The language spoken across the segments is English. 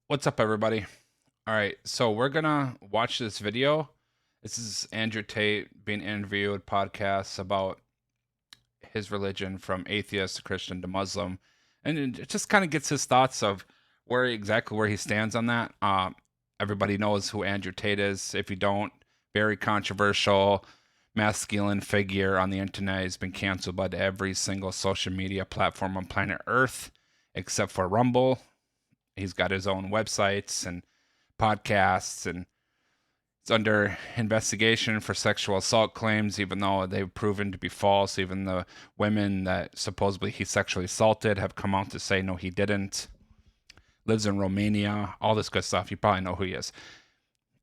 What's up, everybody? All right, so we're gonna watch this video. This is Andrew Tate being interviewed, podcasts about his religion from atheist to Christian to Muslim, and it just kind of gets his thoughts of where he stands on that. Everybody knows who Andrew Tate is. If you don't, very controversial, masculine figure on the internet. He's been canceled by every single social media platform on planet Earth, except for Rumble. He's got his own websites and podcasts, and it's under investigation for sexual assault claims, even though they've proven to be false. Even the women that supposedly he sexually assaulted have come out to say no, he didn't. Lives in Romania, all this good stuff. You probably know who he is.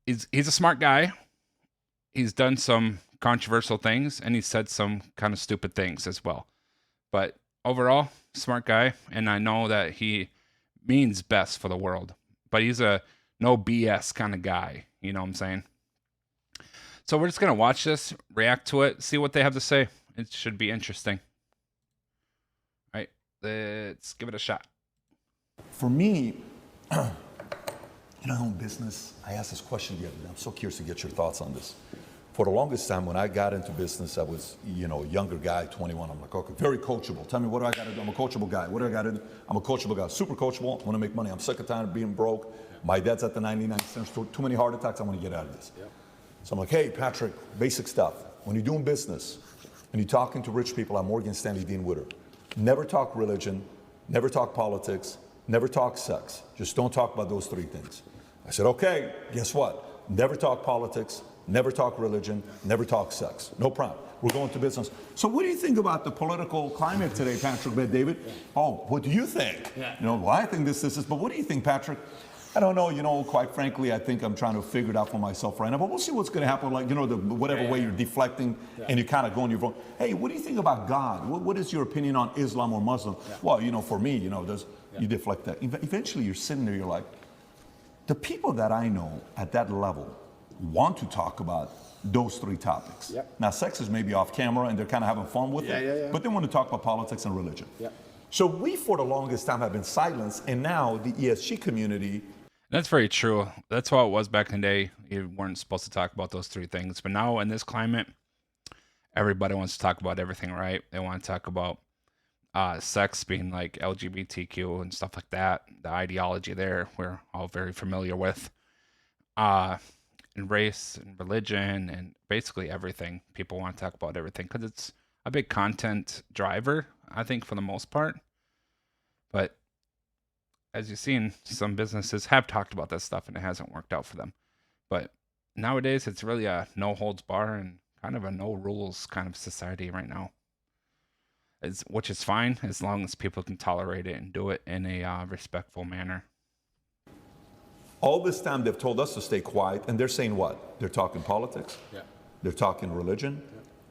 He's a smart guy. He's done some controversial things, and he said some kind of stupid things as well. But overall, smart guy, and I know that he means best for the world. But he's a no BS kind of guy. You know what I'm saying? So we're just going to watch this, react to it, see what they have to say. It should be interesting. All right, let's give it a shot. For me, I own business. I asked this question the other day. I'm so curious to get your thoughts on this. For the longest time, when I got into business, I was, a younger guy, 21. I'm like, okay, very coachable. Tell me, what do I got to do? I'm a coachable guy. What do I got to do? I'm a coachable guy. Super coachable. I want to make money. I'm sick and tired of being broke. My dad's at the 99 cents. Too many heart attacks. I want to get out of this. So I'm like, hey, Patrick, basic stuff. When you're doing business and you're talking to rich people, I'm Morgan Stanley Dean Witter. Never talk religion. Never talk politics. Never talk sex. Just don't talk about those three things. I said, okay, guess what? Never talk politics, never talk religion, never talk sex. No problem. We're going to business. So what do you think about the political climate today, Patrick, David? Oh, what do you think? Well, I think this, but what do you think, Patrick? I don't know, quite frankly, I think I'm trying to figure it out for myself right now, but we'll see what's going to happen, whatever way you're deflecting and you're kind of going your phone. Hey, what do you think about God? What is your opinion on Islam or Muslim? Well, for me, you deflect that. Eventually you're sitting there, you're like, the people that I know at that level want to talk about those three topics. Now, sex is maybe off camera and they're kind of having fun with it, but they want to talk about politics and religion. So we, for the longest time, have been silenced, and now the ESG community. That's very true. That's how it was back in the day. You weren't supposed to talk about those three things. But now in this climate, everybody wants to talk about everything, right? They want to talk about sex being like LGBTQ and stuff like that. The ideology there, we're all very familiar with. And race and religion and basically everything. People want to talk about everything because it's a big content driver, I think, for the most part. But as you've seen, some businesses have talked about this stuff and it hasn't worked out for them. But nowadays, it's really a no holds bar and kind of a no rules kind of society right now. Which is fine as long as people can tolerate it and do it in a respectful manner. All this time they've told us to stay quiet, and they're saying what? They're talking politics, they're talking religion,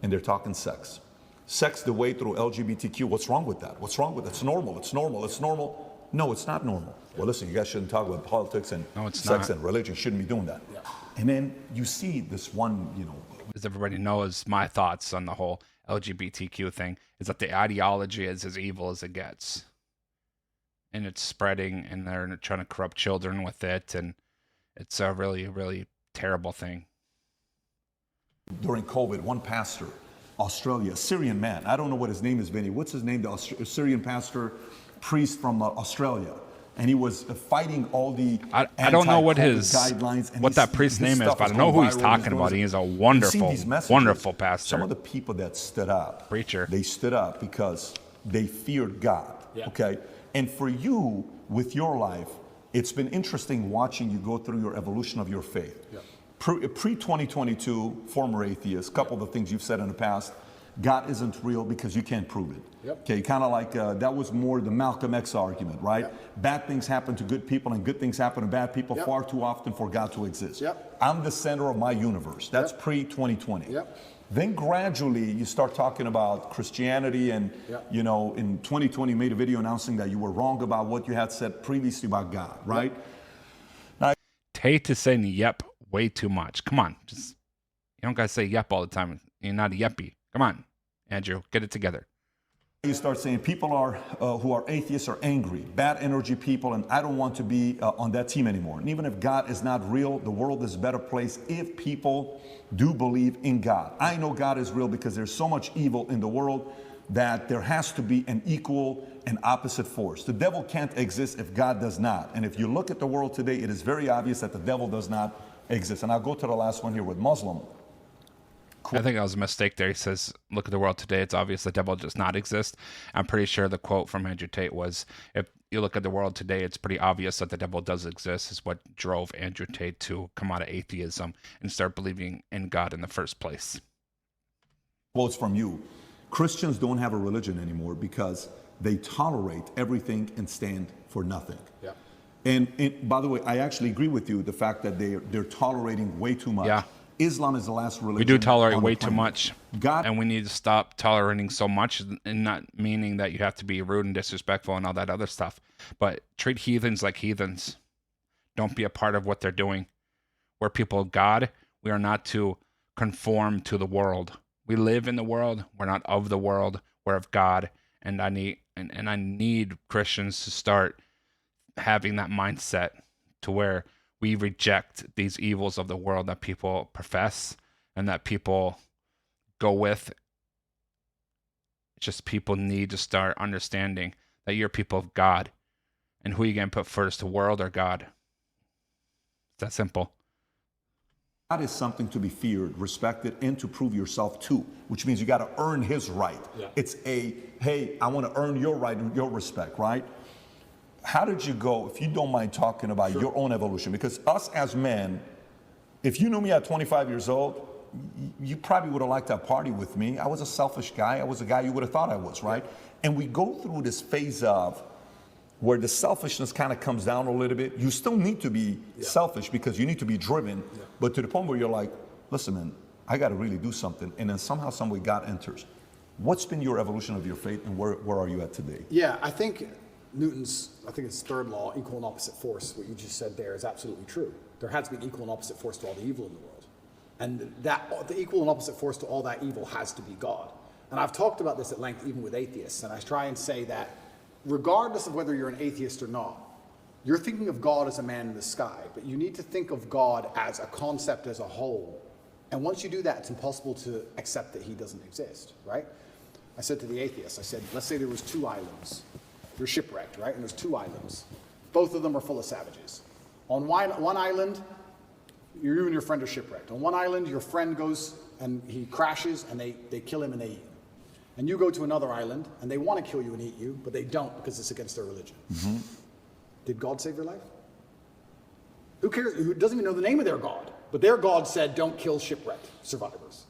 and they're talking sex. Sex the way through LGBTQ. What's wrong with that? What's wrong with it? It's normal. It's normal. It's normal. No, it's not normal. Well, listen, you guys shouldn't talk about politics and sex and religion. Shouldn't be doing that. And then you see this one, As everybody knows, my thoughts on the whole LGBTQ thing is that the ideology is as evil as it gets. And it's spreading, and they're trying to corrupt children with it, and it's a really, really terrible thing. During COVID, one pastor, Australia, a Syrian man, I don't know what his name is, Vinny. What's his name? The Syrian pastor, priest from Australia. And he was fighting all the I don't know what guidelines. And that priest's name is, but I know who he's talking about. He is a wonderful, wonderful pastor. Some of the people that stood up, preacher, they stood up because they feared God. Okay, and for you with your life, it's been interesting watching you go through your evolution of your faith. Pre-2022, former atheist, couple of the things you've said in the past. God isn't real because you can't prove it. Okay, kind of like that was more the Malcolm X argument, right? Bad things happen to good people and good things happen to bad people far too often for God to exist. I'm the center of my universe. That's pre-2020. Then gradually you start talking about Christianity and, in 2020 you made a video announcing that you were wrong about what you had said previously about God, right? Now, Tate is saying yep way too much. Come on, you don't gotta say yep all the time. You're not a yuppie. Come on, Andrew, get it together. You start saying people are who are atheists are angry, bad energy people, and I don't want to be on that team anymore. And even if God is not real, the world is a better place if people do believe in God. I know God is real because there's so much evil in the world that there has to be an equal and opposite force. The devil can't exist if God does not. And if you look at the world today, it is very obvious that the devil does not exist. And I'll go to the last one here with Muslim. I think that was a mistake there. He says, look at the world today. It's obvious the devil does not exist. I'm pretty sure the quote from Andrew Tate was, if you look at the world today, it's pretty obvious that the devil does exist, is what drove Andrew Tate to come out of atheism and start believing in God in the first place. Quotes from you. Christians don't have a religion anymore because they tolerate everything and stand for nothing. Yeah. And by the way, I actually agree with you, the fact that they're tolerating way too much. Yeah. Islam is the last religion. We do tolerate on the way too planet. much. God, and we need to stop tolerating so much, and not meaning that you have to be rude and disrespectful and all that other stuff. But treat heathens like heathens. Don't be a part of what they're doing. We're people of God. We are not to conform to the world. We live in the world. We're not of the world. We're of God. And I need Christians to start having that mindset to where we reject these evils of the world that people profess and that people go with. Just people need to start understanding that you're people of God. And who are you going to put first, the world or God? It's that simple. God is something to be feared, respected, and to prove yourself to, which means you got to earn his right. Yeah. It's hey, I want to earn your right and your respect, right? How did you go, if you don't mind talking about your own evolution? Because us as men, if you knew me at 25 years old, you probably would have liked to party with me. I was a selfish guy. I was a guy you would have thought I was, right? And we go through this phase of where the selfishness kind of comes down a little bit. You still need to be selfish because you need to be driven, but to the point where you're like, listen, man, I got to really do something. And then somehow, some way, God enters. What's been your evolution of your faith, and where are you at today? Yeah, I think Newton's, it's third law, equal and opposite force, what you just said there is absolutely true. There has to be an equal and opposite force to all the evil in the world. And that the equal and opposite force to all that evil has to be God. And I've talked about this at length even with atheists, and I try and say that regardless of whether you're an atheist or not, you're thinking of God as a man in the sky, but you need to think of God as a concept as a whole. And once you do that, it's impossible to accept that he doesn't exist, right? I said to the atheists, I said, let's say there was 2 islands. You're shipwrecked, right? And there's 2 islands. Both of them are full of savages. On one island, you and your friend are shipwrecked. On one island, your friend goes and he crashes and they kill him and they eat him. And you go to another island and they want to kill you and eat you, but they don't because it's against their religion. Mm-hmm. Did God save your life? Who cares? Who doesn't even know the name of their God? But their God said, don't kill shipwrecked survivors.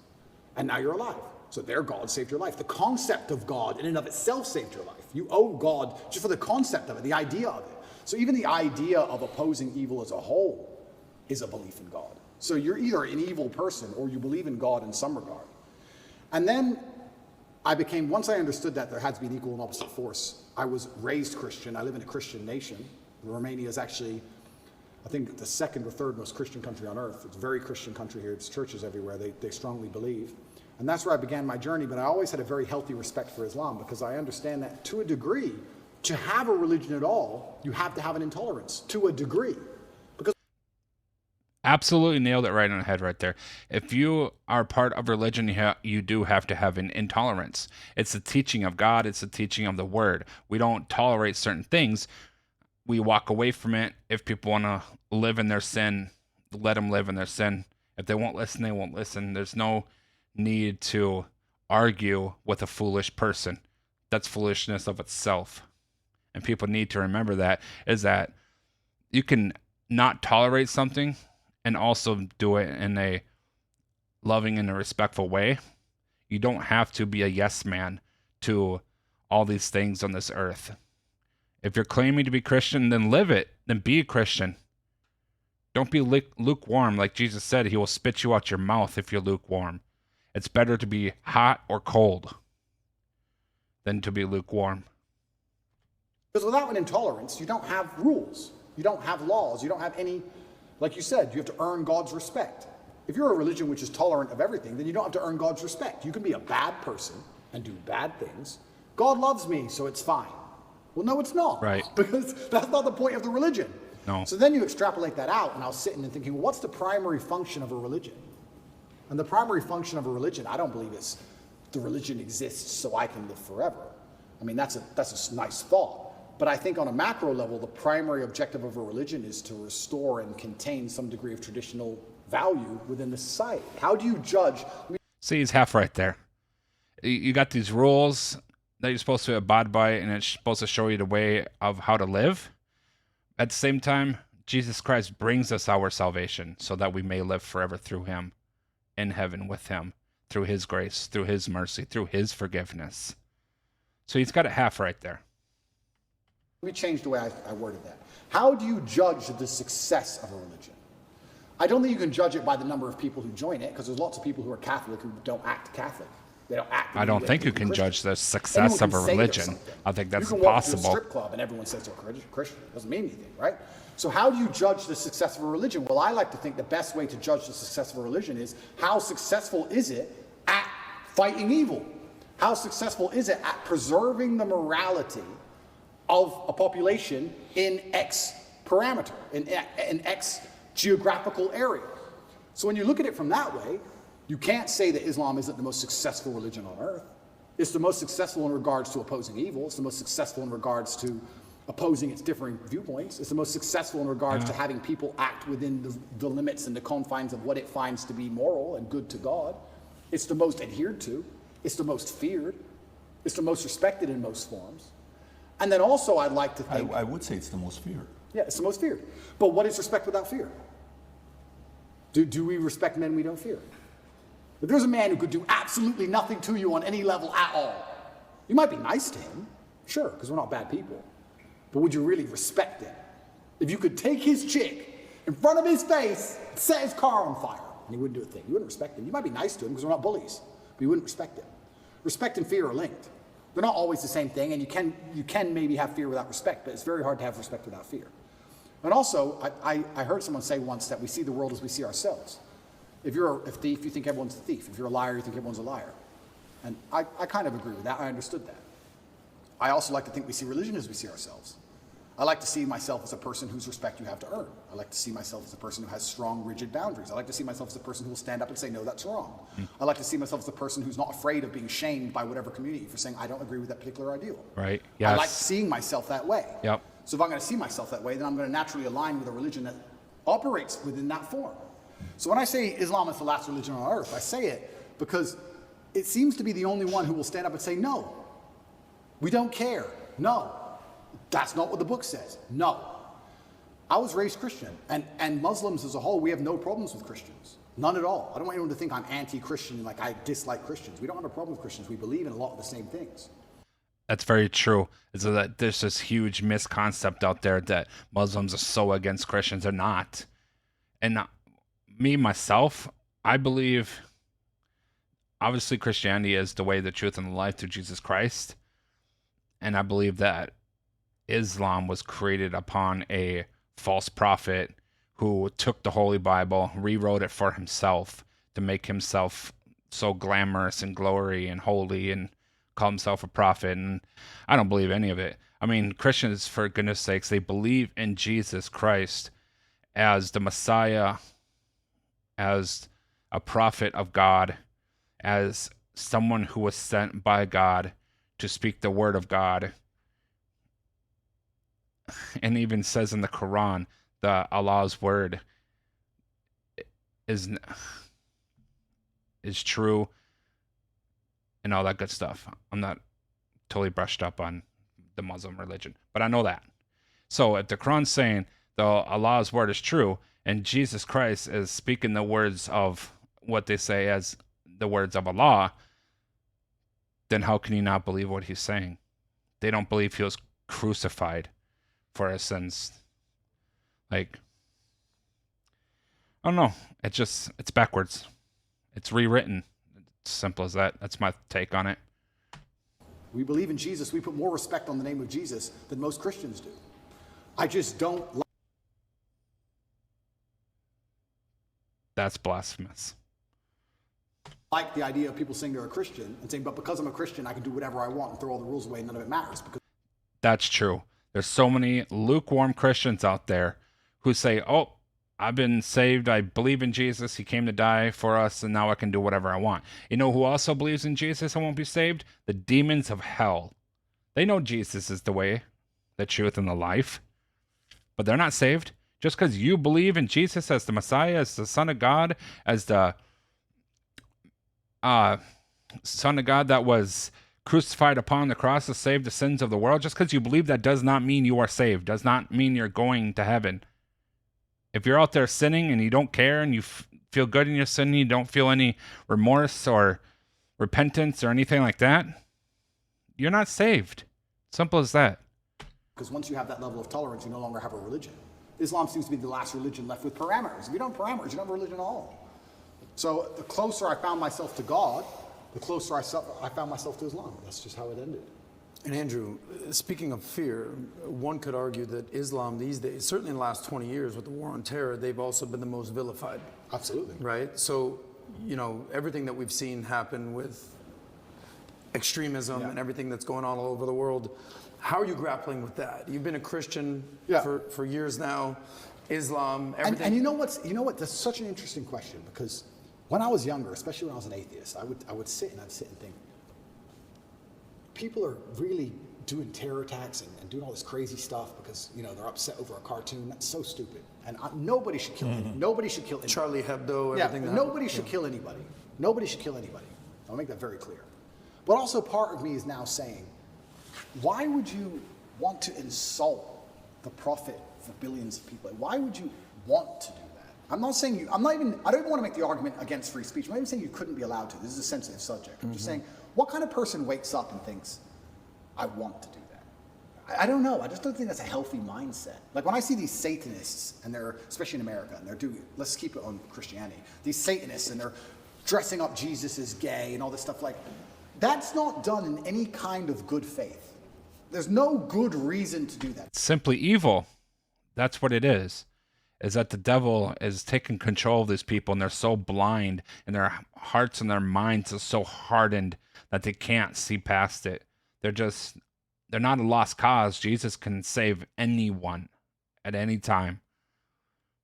And now you're alive. So their God saved your life. The concept of God in and of itself saved your life. You owe God just for the concept of it, the idea of it. So even the idea of opposing evil as a whole is a belief in God. So you're either an evil person or you believe in God in some regard. And then once I understood that there had to be an equal and opposite force, I was raised Christian. I live in a Christian nation. Romania is actually, I think, the 2nd or 3rd most Christian country on earth. It's a very Christian country here. It's churches everywhere. They strongly believe. And that's where I began my journey, but I always had a very healthy respect for Islam because I understand that to a degree, to have a religion at all, you have to have an intolerance, to a degree. Because Absolutely nailed it right on the head right there. If you are part of religion, you do have to have an intolerance. It's the teaching of God. It's the teaching of the word. We don't tolerate certain things. We walk away from it. If people want to live in their sin, let them live in their sin. If they won't listen, they won't listen. There's no need to argue with a foolish person. That's foolishness of itself. And people need to remember that, is that you can not tolerate something and also do it in a loving and a respectful way. You don't have to be a yes man to all these things on this earth. If you're claiming to be Christian, then live it. Then be a Christian. Don't be lukewarm. Like Jesus said, he will spit you out your mouth if you're lukewarm. It's better to be hot or cold than to be lukewarm. Because without an intolerance, you don't have rules. You don't have laws. You don't have any, like you said, you have to earn God's respect. If you're a religion which is tolerant of everything, then you don't have to earn God's respect. You can be a bad person and do bad things. God loves me, so it's fine. Well, no, it's not. Right. Because that's not the point of the religion. No. So then you extrapolate that out, and I was sitting and thinking, well, what's the primary function of a religion? And the primary function of a religion, I don't believe is the religion exists so I can live forever. I mean, that's a nice thought. But I think on a macro level, the primary objective of a religion is to restore and contain some degree of traditional value within the society. How do you judge? See, he's half right there. You got these rules that you're supposed to abide by, and it's supposed to show you the way of how to live. At the same time, Jesus Christ brings us our salvation so that we may live forever through him, in heaven with him, through his grace, through his mercy, through his forgiveness. So he's got it half right there. Let me change the way I worded that. How do you judge the success of a religion? I don't think you can judge it by the number of people who join it, because there's lots of people who are Catholic who don't act Catholic. They don't act. I don't think you can judge the success of a religion. I think that's impossible. You can walk to a strip club and everyone says they're Christian. It doesn't mean anything, right? So how do you judge the success of a religion? Well, I like to think the best way to judge the success of a religion is how successful is it at fighting evil? How successful is it at preserving the morality of a population in X parameter, in X geographical area? So when you look at it from that way, you can't say that Islam isn't the most successful religion on earth. It's the most successful in regards to opposing evil. It's the most successful in regards to opposing its differing viewpoints. It's the most successful in regards to having people act within the limits and the confines of what it finds to be moral and good to God. It's the most adhered to. It's the most feared. It's the most respected in most forms. And then also I'd like to think... I would say it's the most feared. Yeah, it's the most feared. But what is respect without fear? Do we respect men we don't fear? If there's a man who could do absolutely nothing to you on any level at all, you might be nice to him, sure, because we're not bad people. But would you really respect him? If you could take his chick in front of his face, set his car on fire, and he wouldn't do a thing, you wouldn't respect him. You might be nice to him because we're not bullies, but you wouldn't respect him. Respect and fear are linked. They're not always the same thing, and you can maybe have fear without respect, but it's very hard to have respect without fear. And also, I heard someone say once that we see the world as we see ourselves. If you're a thief, you think everyone's a thief. If you're a liar, you think everyone's a liar. And I kind of agree with that. I understood that. I also like to think we see religion as we see ourselves. I like to see myself as a person whose respect you have to earn. I like to see myself as a person who has strong, rigid boundaries. I like to see myself as a person who will stand up and say, no, that's wrong. I like to see myself as a person who's not afraid of being shamed by whatever community for saying, I don't agree with that particular ideal. Right. Yes. I like seeing myself that way. Yep. So if I'm going to see myself that way, then I'm going to naturally align with a religion that operates within that form. So when I say Islam is the last religion on earth, I say it because it seems to be the only one who will stand up and say, no, we don't care. No, that's not what the book says. No. I was raised Christian, and Muslims as a whole, we have no problems with Christians. None at all. I don't want anyone to think I'm anti-Christian, like I dislike Christians. We don't have a problem with Christians. We believe in a lot of the same things. That's very true. Is that there's this huge misconcept out there that Muslims are so against Christians. They're not. And me, myself, I believe, obviously, Christianity is the way, the truth, and the life through Jesus Christ. And I believe that Islam was created upon a false prophet who took the Holy Bible, rewrote it for himself to make himself so glamorous and glory and holy and call himself a prophet. And I don't believe any of it. I mean, Christians, for goodness sakes, they believe in Jesus Christ as the Messiah, as a prophet of God, as someone who was sent by God to speak the word of God. And even says in the Quran that Allah's word is true and all that good stuff. I'm not totally brushed up on the Muslim religion, but I know that. So if the Quran's saying that Allah's word is true and Jesus Christ is speaking the words of what they say as the words of Allah, then how can you not believe what he's saying? They don't believe he was crucified for our sins. Like, I don't know. It's backwards. It's rewritten. It's simple as that. That's my take on it. We believe in Jesus. We put more respect on the name of Jesus than most Christians do. I just don't like. That's blasphemous. like the idea of people saying they're a Christian and saying, but because I'm a Christian, I can do whatever I want and throw all the rules away and none of it matters. Because That's true. There's so many lukewarm Christians out there who say, oh, I've been saved. I believe in Jesus. He came to die for us, and now I can do whatever I want. You know who also believes in Jesus and won't be saved? The demons of hell. They know Jesus is the way, the truth, and the life, but they're not saved. Just because you believe in Jesus as the Messiah, as the Son of God, as the Son of God that was crucified upon the cross to save the sins of the world, just because you believe that does not mean you are saved, does not mean you're going to heaven. If you're out there sinning and you don't care and you feel good in your sin, you don't feel any remorse or repentance or anything like that, you're not saved. Simple as that. Because once you have that level of tolerance, you no longer have a religion. Islam seems to be the last religion left with parameters. If you don't have parameters, you don't have a religion at all. So the closer I found myself to God, the closer I found myself to Islam. That's just how it ended. And Andrew, speaking of fear, one could argue that Islam these days, certainly in the last 20 years with the war on terror, they've also been the most vilified. Absolutely. Right? So, you know, everything that we've seen happen with extremism and everything that's going on all over the world, how are you grappling with that? You've been a Christian for years now. Islam, everything. And you know what? That's such an interesting question, because when I was younger, especially when I was an atheist, I would sit and think, people are really doing terror attacks and doing all this crazy stuff because, you know, they're upset over a cartoon. That's so stupid. And nobody should kill anybody. Nobody should kill anybody. Charlie Hebdo, everything. Nobody should kill anybody. Nobody should kill anybody. I'll make that very clear. But also part of me is now saying, why would you want to insult the prophet for billions of people? Why would you want to do that? I don't even want to make the argument against free speech. I'm not even saying you couldn't be allowed to. This is a sensitive subject. I'm just saying, what kind of person wakes up and thinks, I want to do that? I don't know. I just don't think that's a healthy mindset. Like when I see these Satanists, and they're, especially in America, and they're doing, let's keep it on Christianity, these Satanists, and they're dressing up Jesus as gay and all this stuff, like, that's not done in any kind of good faith. There's no good reason to do that. Simply evil. That's what it is that the devil is taking control of these people, and they're so blind, and their hearts and their minds are so hardened that they can't see past it. They're not a lost cause. Jesus can save anyone at any time,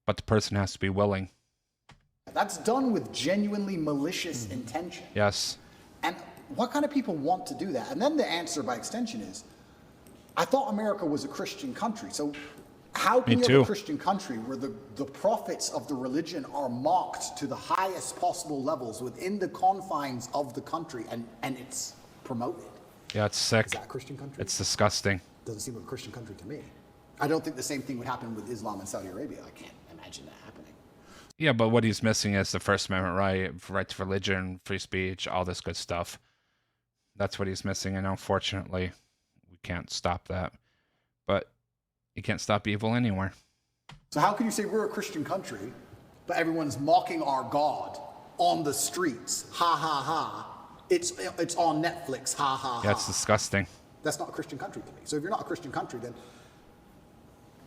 but the person has to be willing. That's done with genuinely malicious intention. Yes. And what kind of people want to do that? And then the answer by extension is, I thought America was a Christian country. So how can you have a Christian country where the prophets of the religion are mocked to the highest possible levels within the confines of the country, and it's promoted? Yeah, it's sick. Is that a Christian country? It's disgusting. Doesn't seem like a Christian country to me. I don't think the same thing would happen with Islam in Saudi Arabia. I can't imagine that happening. Yeah, but what he's missing is the First Amendment right to religion, free speech, all this good stuff. That's what he's missing, and unfortunately, we can't stop that. But you can't stop evil anywhere. So how can you say we're a Christian country, but everyone's mocking our God on the streets? Ha, ha, ha. It's on Netflix. Ha, ha, ha. Yeah, it's disgusting. That's not a Christian country to me. So if you're not a Christian country, then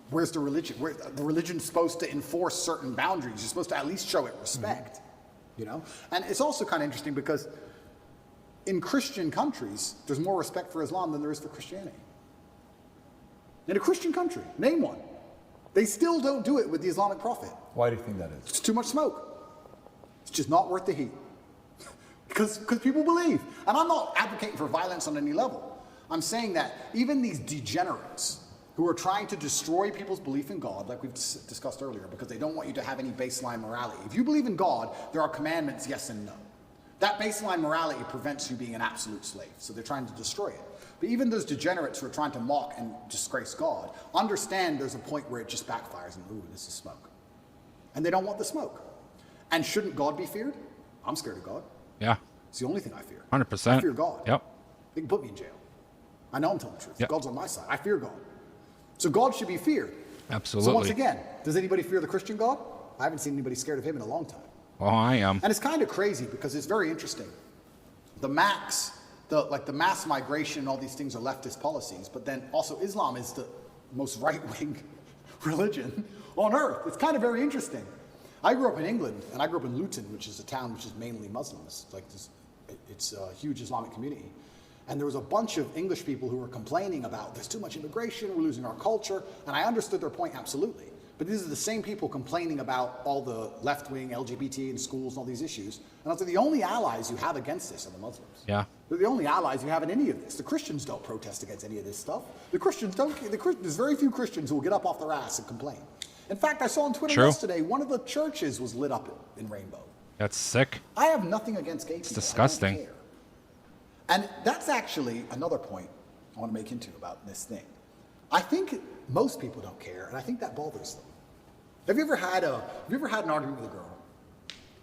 where's the religion? The religion's supposed to enforce certain boundaries. You're supposed to at least show it respect, you know? And it's also kind of interesting because in Christian countries, there's more respect for Islam than there is for Christianity. In a Christian country, name one. They still don't do it with the Islamic Prophet. Why do you think that is? It's too much smoke. It's just not worth the heat. Because people believe. And I'm not advocating for violence on any level. I'm saying that even these degenerates who are trying to destroy people's belief in God, like we've discussed earlier, because they don't want you to have any baseline morality. If you believe in God, there are commandments, yes and no. That baseline morality prevents you being an absolute slave. So they're trying to destroy it. But even those degenerates who are trying to mock and disgrace God, understand there's a point where it just backfires and, ooh, this is smoke. And they don't want the smoke. And shouldn't God be feared? I'm scared of God. Yeah. It's the only thing I fear. 100%. I fear God. Yep. They can put me in jail. I know I'm telling the truth. Yep. God's on my side. I fear God. So God should be feared. Absolutely. So once again, does anybody fear the Christian God? I haven't seen anybody scared of him in a long time. Well, I am. And it's kind of crazy because it's very interesting. The mass migration and all these things are leftist policies, but then also Islam is the most right-wing religion on earth. It's kind of very interesting. I grew up in England, and I grew up in Luton, which is a town which is mainly Muslims. It's a huge Islamic community. And there was a bunch of English people who were complaining about there's too much immigration, we're losing our culture. And I understood their point absolutely. But these are the same people complaining about all the left-wing LGBT in schools and all these issues. And I was like, the only allies you have against this are the Muslims. Yeah. They're the only allies you have in any of this. The Christians don't protest against any of this stuff. The Christians don't. There's very few Christians who will get up off their ass and complain. In fact, I saw on Twitter yesterday, one of the churches was lit up in rainbow. That's sick. I have nothing against gay people. It's disgusting. I don't care. And that's actually another point I want to make into about this thing. I think most people don't care, and I think that bothers them. Have you ever had an argument with a girl,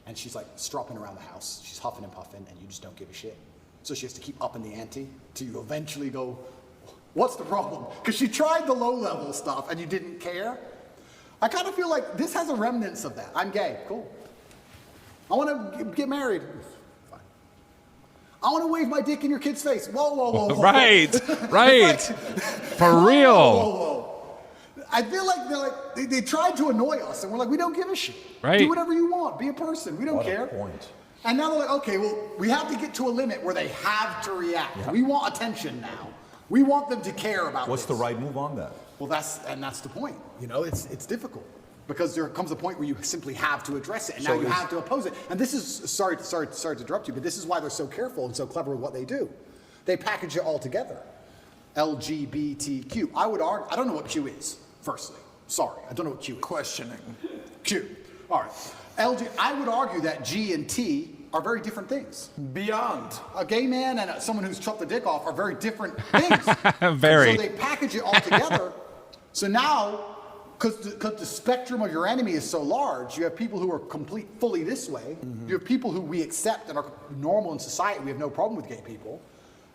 and she's like stropping around the house, she's huffing and puffing, and you just don't give a shit? So she has to keep upping the ante till you eventually go, what's the problem? Because she tried the low-level stuff, and you didn't care. I kind of feel like this has a remnants of that. I'm gay, cool. I want to get married. Fine. I want to wave my dick in your kid's face. Whoa, whoa, whoa, whoa. Right, right. For real. Whoa, whoa, whoa. I feel like they tried to annoy us, and we're like, we don't give a shit. Right. Do whatever you want. Be a person. We don't What a care. point. And now they're like, okay, well, we have to get to a limit where they have to react. Yeah. We want attention now. We want them to care about What's this. the right move on that? Well, that's the point. You know, it's difficult because there comes a point where you simply have to address it, and now you have to oppose it. And this is sorry to interrupt you, but this is why they're so careful and so clever with what they do. They package it all together. LGBTQ. I would argue. I don't know what Q is. Firstly, sorry, I don't know what Q is. Questioning. Q. All right. I would argue that G and T are very different things. Beyond. A gay man and someone who's chopped the dick off are very different things. Very. So they package it all together. So now, because the spectrum of your enemy is so large, you have people who are fully this way. Mm-hmm. You have people who we accept and are normal in society. We have no problem with gay people.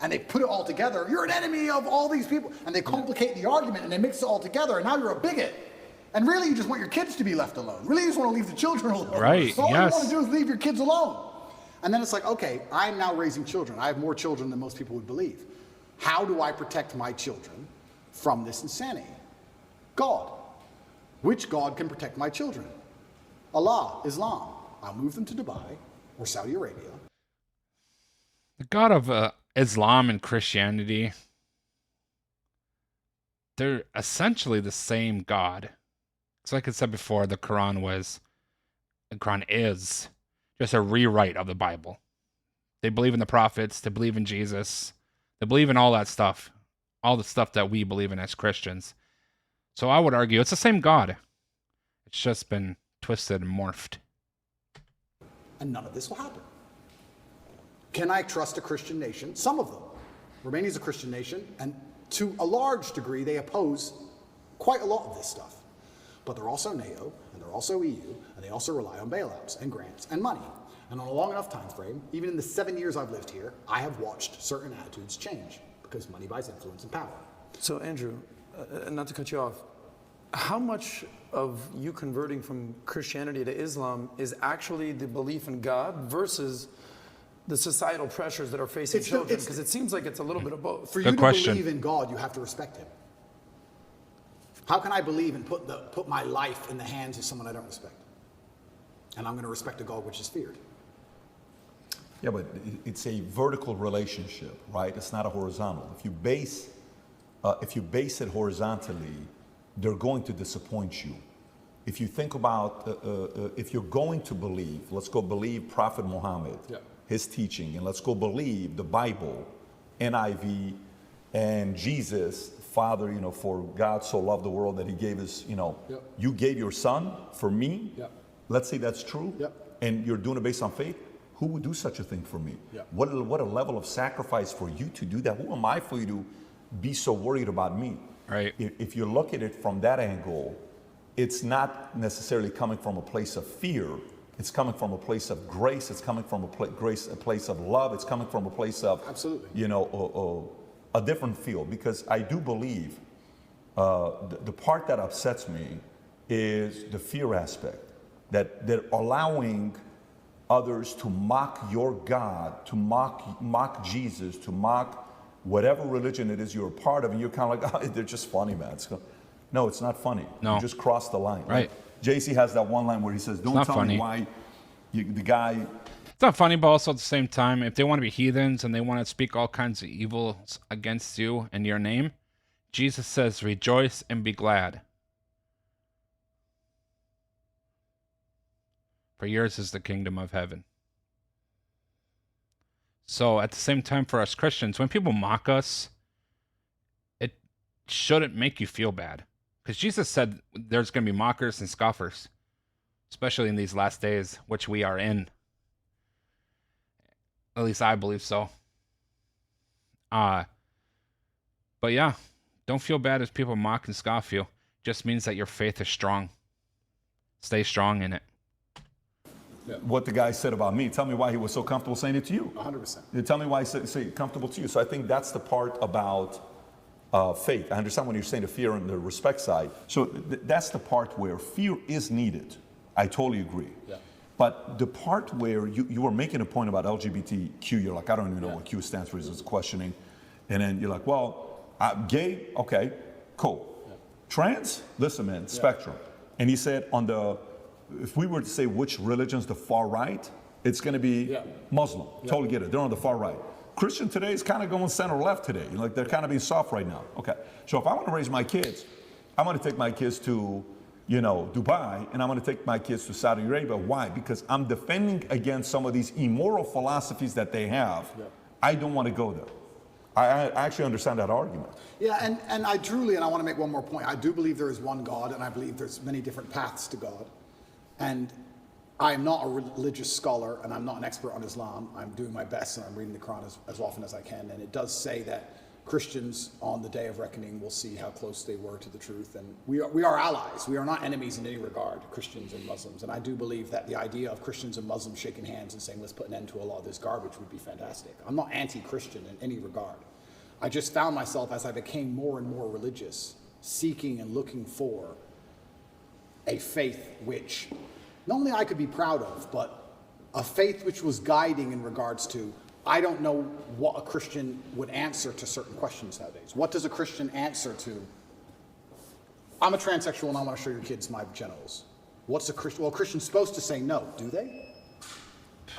And they put it all together. You're an enemy of all these people. And they complicate the argument and they mix it all together. And now you're a bigot. And really, you just want your kids to be left alone. Really, you just want to leave the children alone. Right, So all yes. you want to do is leave your kids alone. And then it's like, okay, I'm now raising children. I have more children than most people would believe. How do I protect my children from this insanity? God. Which God can protect my children? Allah, Islam. I'll move them to Dubai or Saudi Arabia. The God of Islam and Christianity, they're essentially the same God. It's like I said before, the Quran is just a rewrite of the Bible. They believe in the prophets, they believe in Jesus, they believe in all that stuff, all the stuff that we believe in as Christians. So I would argue it's the same God. It's just been twisted and morphed. And none of this will happen. Can I trust a Christian nation? Some of them. Romania is a Christian nation, and to a large degree, they oppose quite a lot of this stuff. But they're also NATO, and they're also EU, and they also rely on bailouts and grants and money. And on a long enough time frame, even in the 7 years I've lived here, I have watched certain attitudes change because money buys influence and power. So Andrew, not to cut you off, how much of you converting from Christianity to Islam is actually the belief in God versus the societal pressures that are facing children? Because it seems like it's a little bit of both. For you Good to question. believe in God, you have to respect him. How can I believe and put my life in the hands of someone I don't respect? And I'm going to respect a God which is feared. Yeah, but it's a vertical relationship, right? It's not a horizontal. If you base it horizontally, they're going to disappoint you. If you think about, if you're going to believe, let's go believe Prophet Muhammad, his teaching, and let's go believe the Bible, NIV, and Jesus, Father, for God so loved the world that he gave his, you gave your son for me. Let's say that's true. And you're doing it based on faith. Who would do such a thing for me? What a level of sacrifice for you to do that. Who am I for you to be so worried about me? Right. If you look at it from that angle, it's not necessarily coming from a place of fear. It's coming from a place of grace. It's coming from a place of love. It's coming from a place of, absolutely, a different feel. Because I do believe the part that upsets me is the fear aspect, that they're allowing others to mock your God, to mock Jesus, to mock whatever religion it is you're a part of, and you're kind of like, oh, they're just funny, man. No, it's not funny. No. You just crossed the line. Right. JC has that one line where he says, don't not tell funny. me why the guy... It's not funny, but also at the same time, if they want to be heathens and they want to speak all kinds of evils against you and your name, Jesus says, rejoice and be glad. For yours is the kingdom of heaven. So at the same time, for us Christians, when people mock us, it shouldn't make you feel bad. Because Jesus said there's going to be mockers and scoffers, especially in these last days, which we are in. At least I believe so. But yeah, don't feel bad if people mock and scoff you. Just means that your faith is strong. Stay strong in it. What the guy said about me, tell me why he was so comfortable saying it to you. 100%. Tell me why he said comfortable to you. So I think that's the part about faith. I understand when you're saying the fear and the respect side. So that's the part where fear is needed. I totally agree. Yeah. But the part where you were making a point about LGBTQ, you're like, I don't even know what Q stands for, it's questioning. And then you're like, well, gay, okay, cool. Yeah. Trans, listen, man, spectrum. And he said if we were to say which religion's the far right, it's going to be Muslim. Totally get it. They're on the far right. Christian today is kind of going center left today. Like they're kind of being soft right now. Okay. So if I want to raise my kids, I'm going to take my kids to, Dubai, and I'm going to take my kids to Saudi Arabia. Why? Because I'm defending against some of these immoral philosophies that they have. Yeah. I don't want to go there. I actually understand that argument. Yeah, and I truly, and I want to make one more point. I do believe there is one God, and I believe there's many different paths to God. And I'm not a religious scholar, and I'm not an expert on Islam. I'm doing my best, and I'm reading the Quran as often as I can. And it does say that Christians on the day of reckoning will see how close they were to the truth. And we are allies. We are not enemies in any regard, Christians and Muslims. And I do believe that the idea of Christians and Muslims shaking hands and saying, let's put an end to a lot of this garbage would be fantastic. I'm not anti-Christian in any regard. I just found myself, as I became more and more religious, seeking and looking for a faith which not only I could be proud of, but a faith which was guiding in regards to, I don't know what a Christian would answer to certain questions nowadays. What does a Christian answer to, I'm a transsexual and I want to show your kids my genitals. What's a Christian? Well, a Christian's supposed to say no, do they?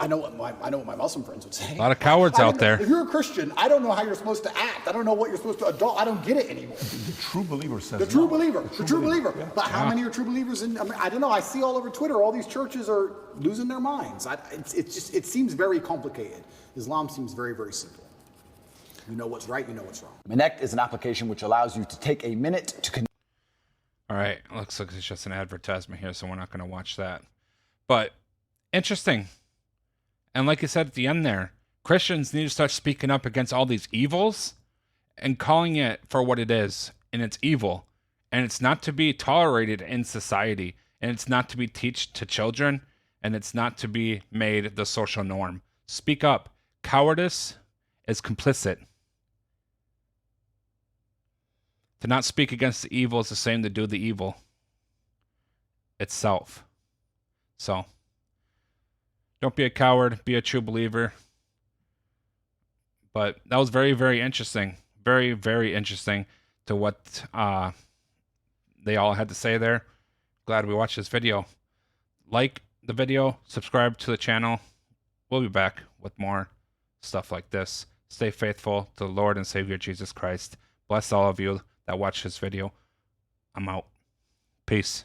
I know what my Muslim friends would say. A lot of cowards out there. If you're a Christian, I don't know how you're supposed to act. I don't know what you're supposed to adult. I don't get it anymore. The true believer says the true no. believer. The true believer. Yeah. But how many are true believers? I don't know. I see all over Twitter, all these churches are losing their minds. It seems very complicated. Islam seems very, very simple. You know what's right. You know what's wrong. Connect is an application which allows you to take a minute to connect. All right. Looks like it's just an advertisement here, so we're not going to watch that. But interesting. And like I said at the end there, Christians need to start speaking up against all these evils and calling it for what it is. And it's evil. And it's not to be tolerated in society. And it's not to be taught to children. And it's not to be made the social norm. Speak up. Cowardice is complicit. To not speak against the evil is the same to do the evil itself. So, don't be a coward, be a true believer. But that was very, very interesting. Very, very interesting to what they all had to say there. Glad we watched this video. Like the video, subscribe to the channel. We'll be back with more stuff like this. Stay faithful to the Lord and Savior Jesus Christ. Bless all of you that watch this video. I'm out. Peace.